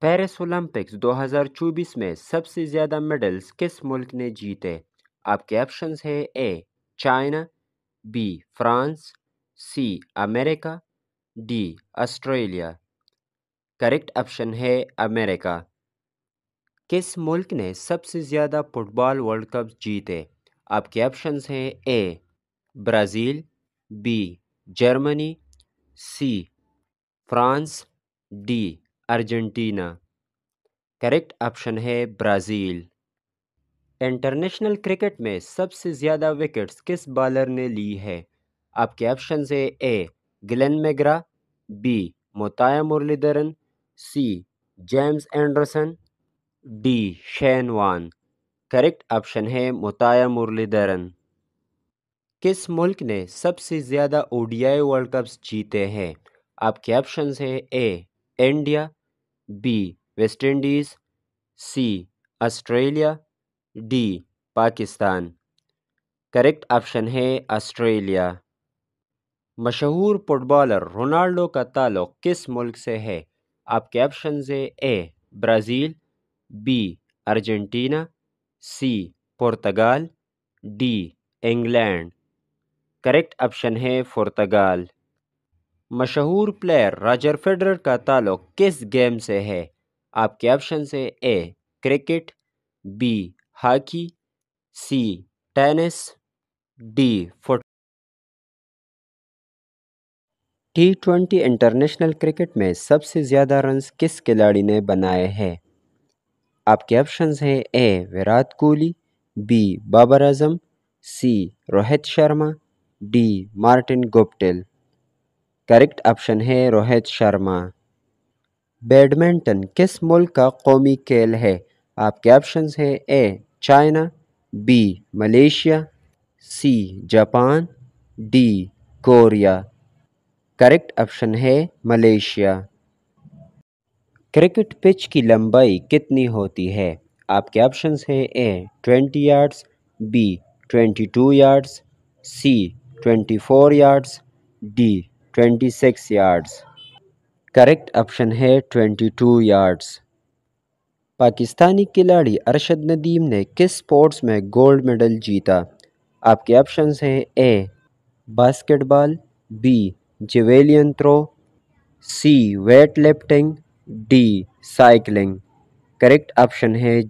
Paris Olympics 2024 में सबसे ज़्यादा मेडल्स किस मुल्क ने जीते? आपके ऑप्शंस है A China, B France, C America, D Australia. Correct option है अमेरिका। किस मुल्क ने सबसे ज़्यादा फुटबॉल वर्ल्ड कप जीते? आपके ऑप्शंस हैं A Brazil, B Germany, C France, D Argentina. Correct option है ब्राज़ील। इंटरनेशनल क्रिकेट में सबसे ज़्यादा विकेट्स किस बॉलर ने ली है? आपके ऑप्शंस है A Glenn McGrath, B Muttiah Muralitharan, C James Anderson, D Shane Warne. Correct option है मुताया मुरलीधरन। किस मुल्क ने सबसे ज़्यादा ओडीआई वर्ल्ड कप्स जीते हैं? आपके ऑप्शंस है A India, B West Indies, C Australia, D Pakistan. Correct option है ऑस्ट्रेलिया। मशहूर फुटबॉलर रोनाल्डो का ताल्लुक किस मुल्क से है? आपके ऑप्शंस है A Brazil, B Argentina, C पुर्तगाल, डी इंग्लैंड। करेक्ट ऑप्शन है पुर्तगाल। मशहूर प्लेयर रॉजर फेडरर का ताल्लुक किस गेम से है? आपके ऑप्शंस है A cricket, B hockey, C tennis, D foot. T20 international cricket में सबसे ज़्यादा रन्स किस खिलाड़ी ने बनाए हैं? आपके ऑप्शंस हैं A Virat Kohli, B Babar Azam, C Rohit Sharma, D Martin Guptill. Correct option है रोहित शर्मा। बैडमिंटन किस मुल्क का कौमी खेल है? आपके ऑप्शंस हैं A China, B Malaysia, C Japan, D Korea. Correct option है मलेशिया। क्रिकेट पिच की लंबाई कितनी होती है? आपके ऑप्शंस हैं A 20 yards, B 22 yards, C 24 yards, D 26 yards. Correct option है 22 यार्ड्स। पाकिस्तानी खिलाड़ी अरशद नदीम ने किस स्पोर्ट्स में गोल्ड मेडल जीता? आपके ऑप्शंस हैं A basketball, B javelin throw, C weightlifting, D cycling. Correct option है